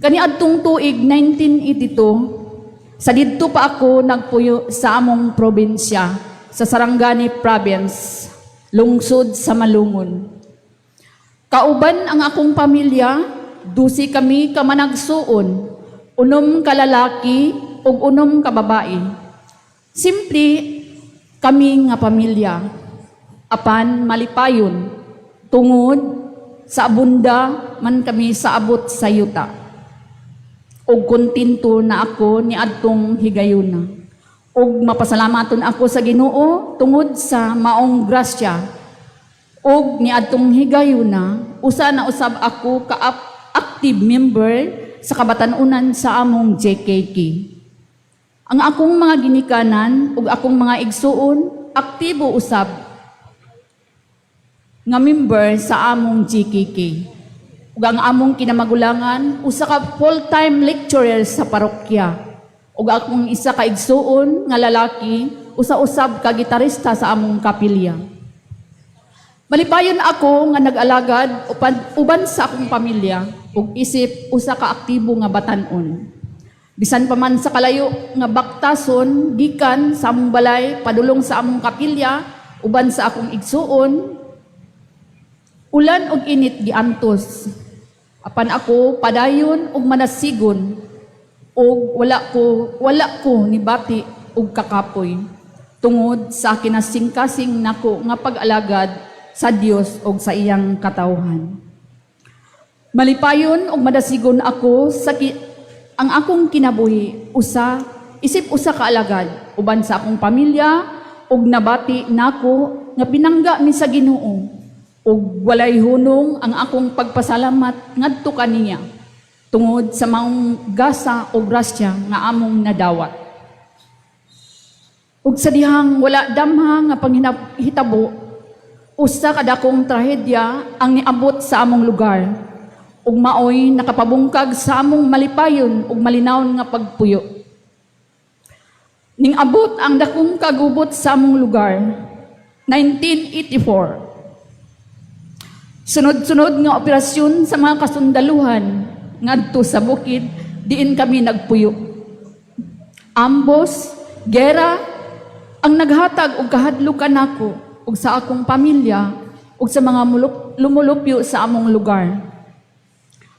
Kaniadtong tuig 1982, sa didto pa ako nagpuyo sa among probinsya, sa Sarangani Province, lungsod sa Malungon. Kauban ang akong pamilya, 12 kami kamanagsuon, 6 kalalaki ug 6 kababae. Simple kami nga pamilya, apan malipayon, tungod sa abunda man kami sa abot sa yuta. Og kontento na ako ni adtong higayuna. Og mapasalamaton ako sa Ginoo tungod sa maong grasya. Og ni adtong higayuna, usa na usab ako ka active member sa kabatan-unan sa among JKK. Ang akong mga ginikanan ug akong mga igsuon, aktibo usab nga member sa among JKK. Ug ang among kinamagulangan, usa ka full-time lecturer sa parokya. Ug akong isa ka igsuon nga lalaki, usa-usab ka gitarista sa among kapilya. Malipayon ako nga nag-alagad uban sa akong pamilya ug isip usa ka aktibo nga batan-on. Bisan pa man sa kalayo nga baktason gikan sa among balay padulong sa among kapilya uban sa akong igsuon, ulan ug init giantos. Apan ako padayon ug manasigon ug wala ko nibati ug kakapoy tungod sa kinasingkasing nako nga pag-alagad sa Dios ug sa iyang katawhan. Malipayon ug madasigon ako sa ang akong kinabuhi isip usa ka alagad uban sa akong pamilya ug nabati nako nga pinangga mi sa Ginoo. Ug walay hunong ang akong pagpasalamat ngadto kaniya tungod sa maong gasa o grasya nga among nadawat. Ug sa dihang wala damha nga panghitabo, usa ka dakong trahedya ang niabot sa among lugar. Ug maoy nakapabungkag sa among malipayon ug malinawon nga pagpuyo. Ning abot ang dakong kagubot sa among lugar. 1984. Sunod-sunod nga operasyon sa mga kasundaluhan ngadto sa bukid diin kami nagpuyo. Ambos, gera ang naghatag og kahadlukan nako ug sa akong pamilya ug sa mga lumulupyo sa among lugar.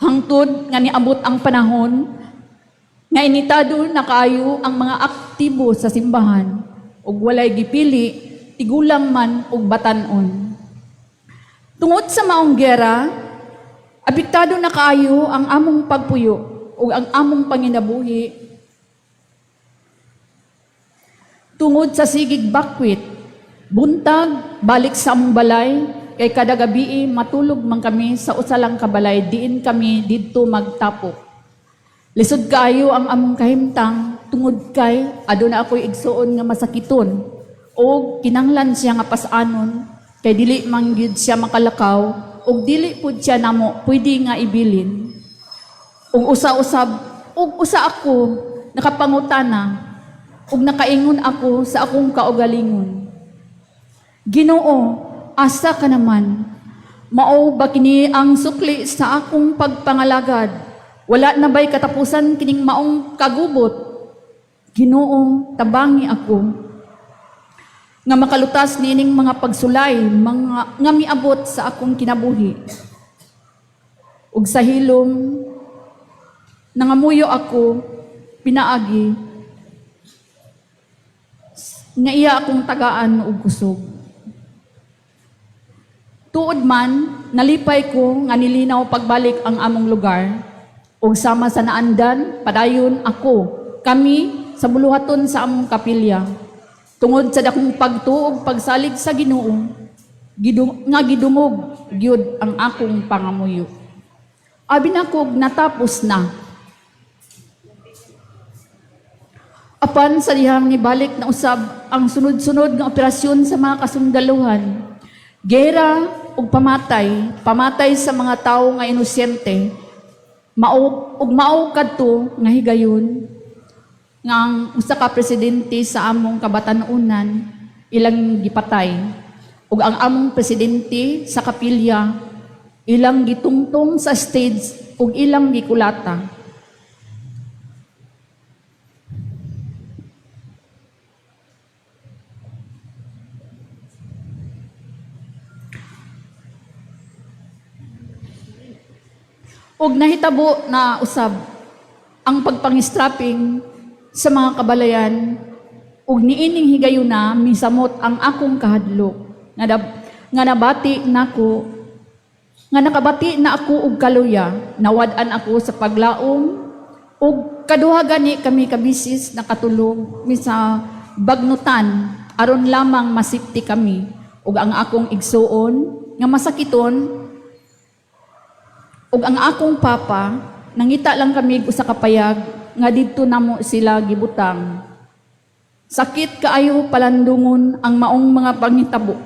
Hangtod nga niabot ang panahon nga initado na kaayo ang mga aktibo sa simbahan ug walay gipili tigulang man ug batan-on. Tungod sa maong gera, apektado na kaayo ang among pagpuyo o ang among panginabuhi. Tungod sa sigig bakwit, buntag, balik sa among balay, kay kada gabi matulog man kami sa usa lang ka balay, diin kami didto magtapok. Lisod kaayo ang among kahimtang, tungod kay aduna ako'y igsuon nga masakiton o kinanglan siya nga pasanon, kay dili man gyud siya makalakaw ug dili pud siya namo pwede nga ibilin. Ug usa ako nakapangutana ug nakaingon ako sa akong kaugalingon. Ginoo, asa ka naman? Mao ba kini ang sukli sa akong pagpangalagad? Wala na ba'y katapusan kining maong kagubot? Ginoo, tabangi ako nga makalutas nining mga pagsulay, mga nga miabot sa akong kinabuhi. Ug sa hilom, nangamuyo ako, pinaagi, nga iya akong tagaan ug kusog. Tuod man, nalipay ko nga nilinaw pagbalik ang among lugar, ug sama sa naandan, padayon ako, kami sa buluhaton sa among kapilya. Tungod sa dakong pagtuog pagsalig sa Ginoo, gidumog gyud ang akong pangamuyo. Abi na kog natapos na. Apan sa dihang nibalik na usab ang sunod-sunod nga operasyon sa mga kasundaluhan, gera ug pamatay sa mga tawo nga inosente, mao kadto nga higayon nga usa ka presidente sa among kabatan-unan ilang gipatay ug ang among presidente sa kapilya ilang gitungtong sa stage ug ilang gikulata ug nahitabo na usab ang pagpangistrapping sa mga kabalayan ug niining higayuna misamot ang akong kahadlok nga nabati nako nga nakabati na ako og kaluya nawad-an ako sa paglaom ug kaduha gani kami kabisis nakatulog mi sa bagnutan aron lamang masipti kami ug ang akong igsuon nga masakiton ug ang akong papa nangita lang kami usa ka payag nga didto namo sila gibutang. Sakit kaayo palandungon ang maong mga pangitabo.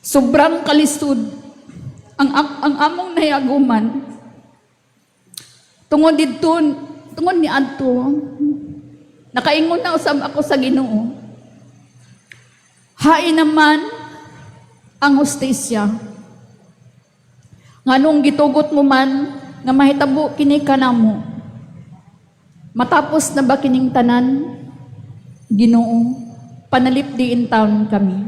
Sobrang kalisod ang among nayaguman. Tungod ni adto nakaingon na usab ako sa Ginoo. Hain naman ang hostesya. Nganong gitugot mo man nga mahitabo kini kanamo. Matapos na ba kining tanan, Ginoo, panalipdiin taon kami.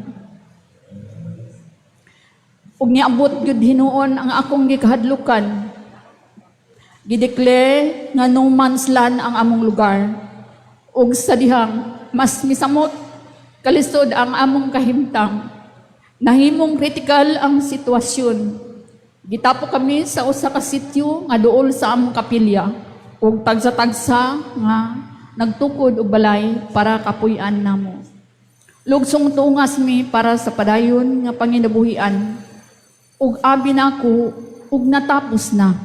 Ug niabot gyud hinuon ang akong gikahadlukan. Gideclare nga no man's land ang among lugar. Ug sa dihang mas misamot kalisod ang among kahimtang. Nahimong kritikal ang sitwasyon. Gitapo kami sa usa ka sityo nga duol sa among kapilya ug tagsa-tagsa nga nagtukod og balay para kapuy-an namo. Lugsong tungas mi para sa padayon nga panginabuhian ug abi nako ug natapos na.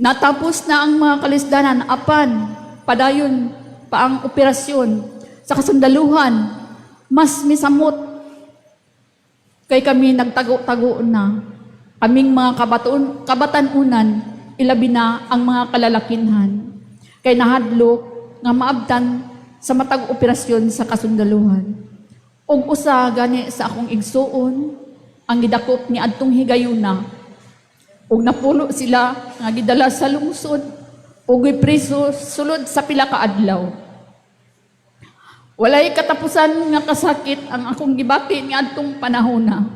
Natapos na ang mga kalisdanan apan padayon pa ang operasyon sa kasundaluhan mas misamot kay kami nagtago-tago na. Aming mga kabatanunan, ilabi na ang mga kalalakinhan. Kay nahadlok nga maabtan sa matag operasyon sa kasundaluhan. Ug usa gani sa akong igsuon, ang gidakop ni adtong higayuna. Ug napulo sila nga gidala sa lungsod ug gipreso sulod sa pila ka adlaw. Walay katapusan nga kasakit ang akong gibati ni adtong panahona.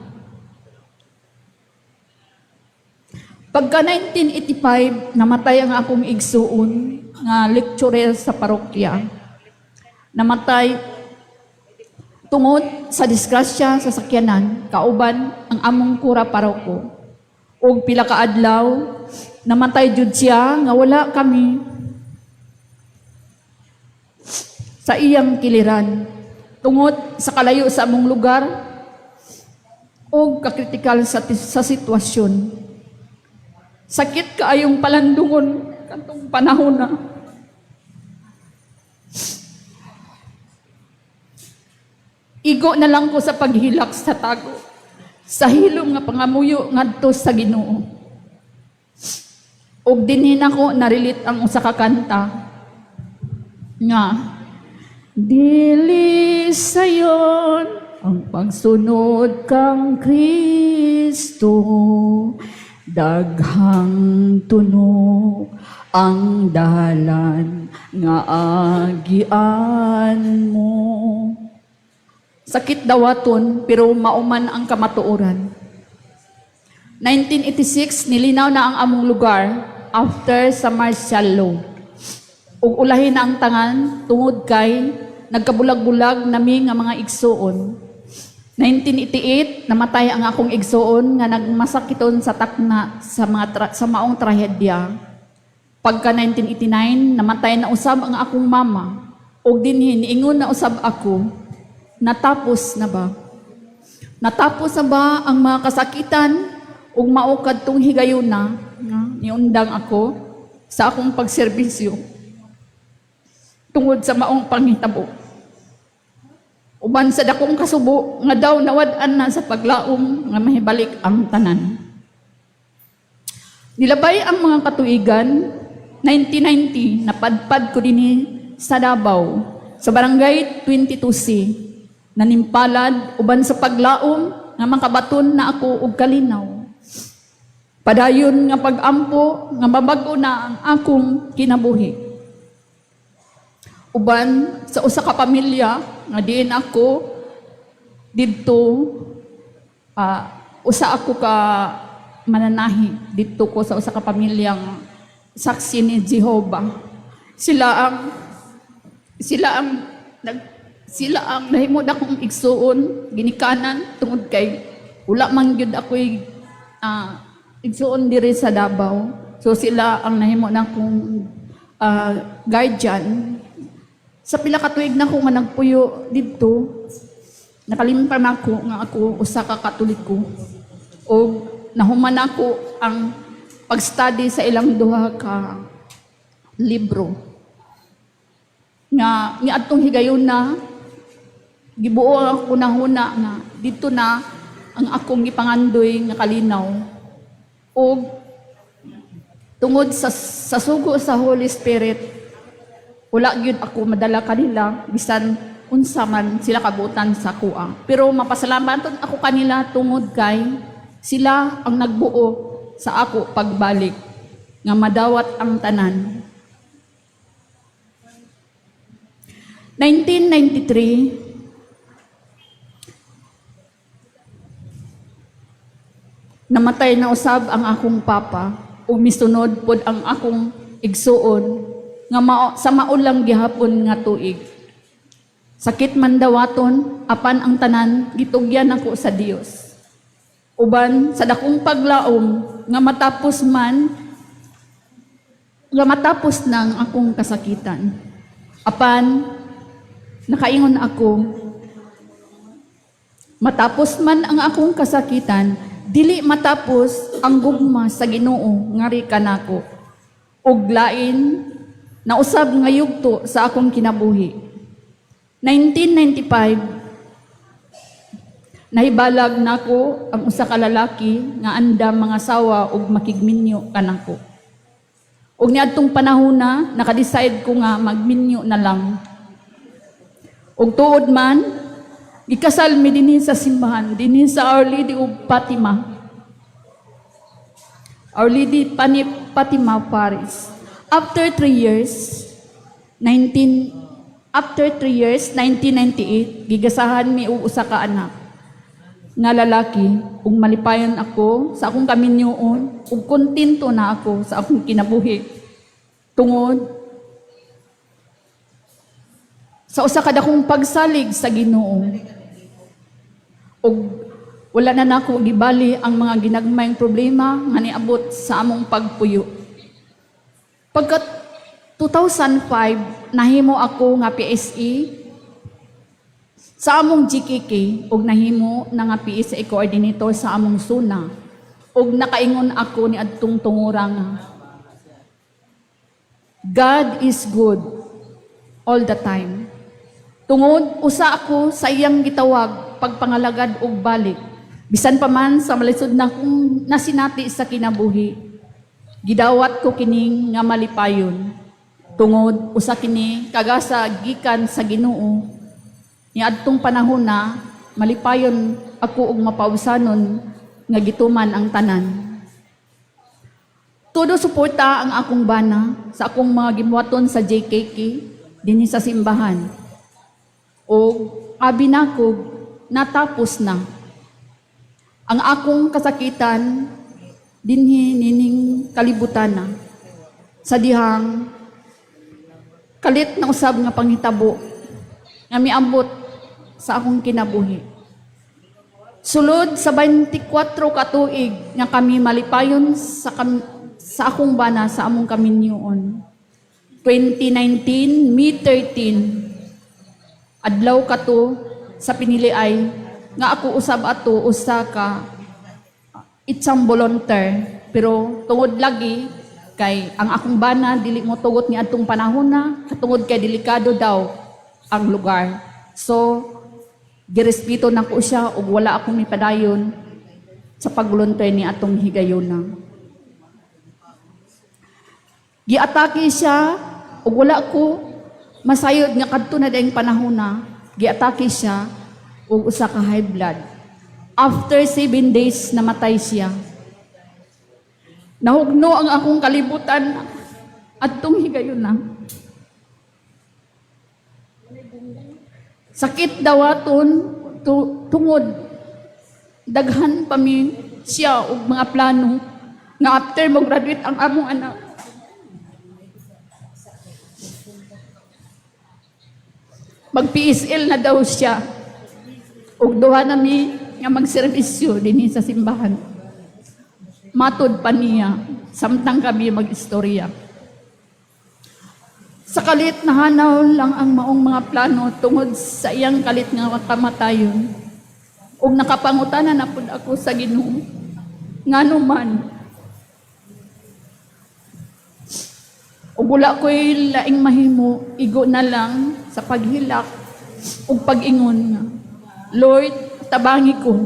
Pagka 1985, namatay ang akong igsuon nga lecturer sa parokya. Namatay tungod sa disgrasya sa sakyanan, kauban ang among kura paroko. Og pila ka adlaw, namatay jud siya nga wala kami sa iyang kiliran. Tungod sa kalayo sa among lugar og kakritikal sa sitwasyon. Sakit kaayong palandungon katong panahon na. Igo na lang ko sa paghilak sa tago, sa hilom nga pangamuyo ngadto sa Ginoo. Og dinhin ako narilit ang usa ka kanta nga dili sayon ang pagsunod kang Kristo. Daghang tunog ang dalan nga agian mo. Sakit dawaton pero mauman ang kamatuoran. 1986 nilinaw na ang among lugar after sa martial law. Ug ulahin na ang tangan tungod kay nagkabulag-bulag nami nga mga igsuon. 1988 namatay ang akong igsuon nga nagmasakiton sa takna sa sa maong trahedya. Pagka 1989 namatay na usab ang akong mama ug dinhi niingon na usab ako, natapos na ba? Natapos na ba ang mga kasakitan ug mao kadtong higayuna nga niundang ako sa akong pagserbisyo tungod sa maong panghitabo. Uban sa dakong kasubo, nga daw nawad-an na sa paglaom, nga mahibalik ang tanan. Nilabay ang mga katuigan, 1990, napadpad ko din sa Davao, sa barangay 22C, nanimpalad, uban sa paglaom, nga makabaton na ako og kalinaw. Padayon nga pag-ampo, nga mabago na ang akong kinabuhi. Uban sa usa ka pamilya nga diin ako didto usa ako ka mananahi dito ko sa usa ka pamilyang saksi ni Jehovah. Sila ang nahimod akong igsuon, ginikanan tungod kay wala man gyud ako'y igsuon diri sa Davao. So sila ang nahimo na akong guardian. Sa pila ka tuig na ko nga nagpuyo dito, nakalimpar na ako nga ako usa ka Katoliko. O nahuman ako ang pag-study sa ilang duha ka libro. Nga atong higayon na gibuo ako nahuna nga dito na ang akong gipangandoy nga kalinaw. O tungod sa sugo sa Holy Spirit, wala gyud ako madala kanila bisan unsa man sila kabutan sa kuha. Pero mapasalamat ako kanila tungod kay sila ang nagbuo sa ako pagbalik nga madawat ang tanan. 1993, namatay na usab ang akong papa ug misunod pod ang akong igsuon nga sa maulang gihapon nga tuig. Sakit man dawaton apan ang tanan gitugyan ako sa Dios. Uban sa dakong paglaom nga matapos nang akong kasakitan. Apan nakaingon ako, matapos man ang akong kasakitan, dili matapos ang gugma sa Ginoo ngari kanako. Ug lain na usab nga yugto sa akong kinabuhi. 1995, nahibalag nako ang usa ka lalaki nga andam mga sawa ug makigminyo kanako. Ug niadtong panahona, naka-decide ko nga magminyo na lang. Ug tuod man, ikasal mi dinhi sa simbahan, dinhi sa Our Lady of Fatima. Our Lady Fatima Paris. After 3 years, 1998, gigasahan mi og usa ka anak nga lalaki ug malipayon ako sa akong kaminyoon ug kontento na ako sa akong kinabuhi tungod sa usa ka dakong pagsalig sa Ginoo. Ug wala na nako gibali ang mga ginagmayng problema nga niabot sa among pagpuyo. Pagkat 2005 nahimo ako nga PSE sa among GKK ug nahimo na nga PSA coordinator sa among SUNA ug nakaingon ako ni adtong tungura nga God is good all the time. Tungod usa ako sa iyang gitawag pagpangalagad og balik bisan pa man sa malisod na kung nasinati sa kinabuhi. Gidawat ko kining nga malipayon tungod usa kini kagasa gikan sa Ginoo. Niadtong panahon na malipayon ako og mapausanon nga gituman ang tanan. Todo suporta ang akong bana sa akong mga gibuhaton sa JKK dinhi sa simbahan. O abi nako natapos na ang akong kasakitan dinhi nining kalibutan na sa dihang kalit na usab nga panghitabo nga miabot sa akong kinabuhi. Sulod sa 24 ka tuig nga kami malipayon sa akong bana sa among kaminyoon. 2019, May 13, adlaw kato sa piniliay nga ako usab ato usa ka itsang volunteer pero tungod lagi kay ang akong bana dili mo tugot ni adtong panahon na katungod kay delikado daw ang lugar. So girespeto na ko siya ug wala akong mipadayon sa pag-volunteer ni atong higayuna. Giatake siya ug wala ko masayod nga kadto na daing panahon na giatake siya ug usa ka high blood. After 7 days namatay siya. Nahugno ang akong kalibutan adtong higayuna. Sakit dawaton tungod daghan pa mi siya og mga plano nga after mo graduate ang among anak. Mag-PSL na daw siya. Ug duha na mi nga magserbisyo dinhi sa simbahan. Matod pa niya, samtang kami mag-istorya. Sa kalit nahanaw lang ang maong mga plano tungod sa iyang kalit nga kamatayon. Ug nakapangutanan na pud ako sa Ginoo. Ngano man. Ug wala ko'y laing mahimo, igo na lang sa paghilak ug pag-ingon nga, Lord, tabangi ko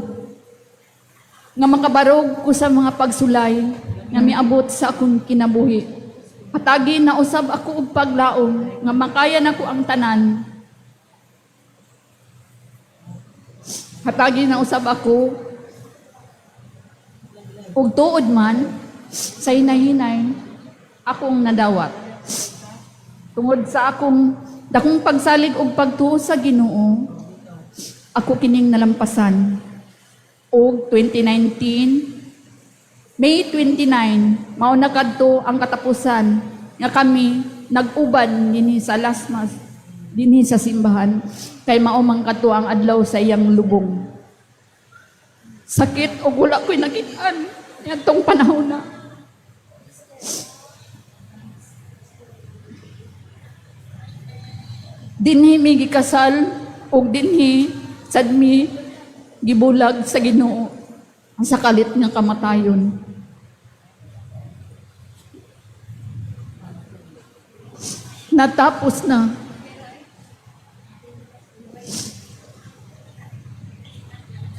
nga makabarog ko sa mga pagsulay nga miabot sa akong kinabuhi. Atagi na usab ako og paglaom nga makaya nako ang tanan. Hatagi na usab ako ug tuod man sa hinay-hinay akong nadawat. Tungod sa akong dakong pagsalig og pagtuo sa Ginoo, ako kining nalampasan. Og 2019, May 29, mao na kadto ang katapusan nga kami nag-uban dinhi sa Lasmas, dinhi sa simbahan, kay mao man kadto ang adlaw sa iyang lubong. Sakit og wala ko'y nakit-an ngadtong panahon na. Dinhi mi gikasal ug dinhi sadmi gibulag sa Ginoo sa kalit nga kamatayon. Natapos na.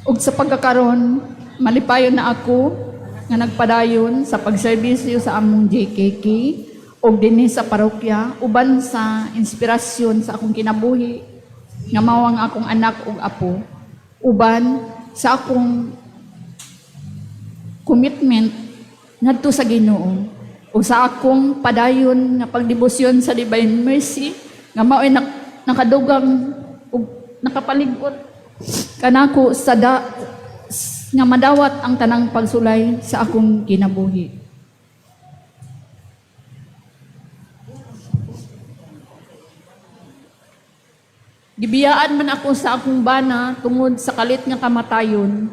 Ug sa pagkakaron, malipayon na ako nga nagpadayon sa pagserbisyo sa among JKK ug dinhi sa parokya uban sa inspirasyon sa akong kinabuhi nga mao ang akong anak ug apo, uban sa akong commitment ngadto sa Ginoo ug sa akong padayon nga pagdebosyon sa Divine Mercy nga mao ay nakadugang ug nakapalig-ot kanako sa nga madawat ang tanang pagsulay sa akong kinabuhi. Gibiyaan man ako sa akong bana tungod sa kalit nga kamatayon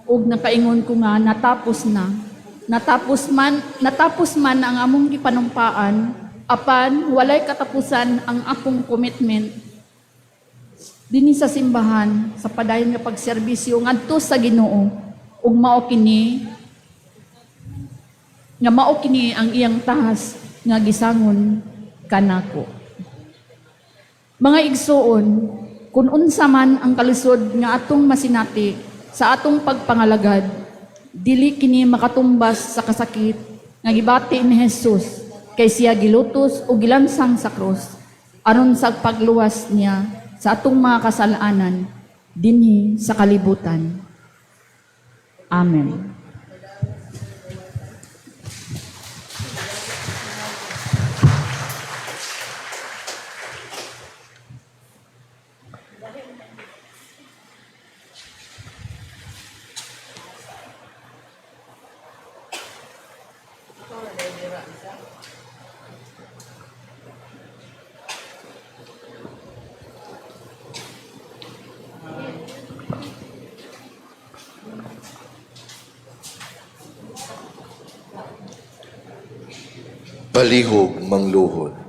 ug nakaingon ko nga natapos na. Natapos man ang among gipanumpaan apan walay katapusan ang akong commitment dinhi sa simbahan sa padayon nga pagserbisyo ngadto sa Ginoo ug mao kini ang iyang tahas nga gisangon kanako. Mga igsuon, kung unsa man ang kalisod nga atong masinati sa atong pagpangalagad, dili kini makatumbas sa kasakit nga gibati ni Jesus kay siya gilutos o gilansang sa krus aron sa pagluwas niya sa atong mga kasalanan dinhi sa kalibutan. Amen. Palihog mangluhod.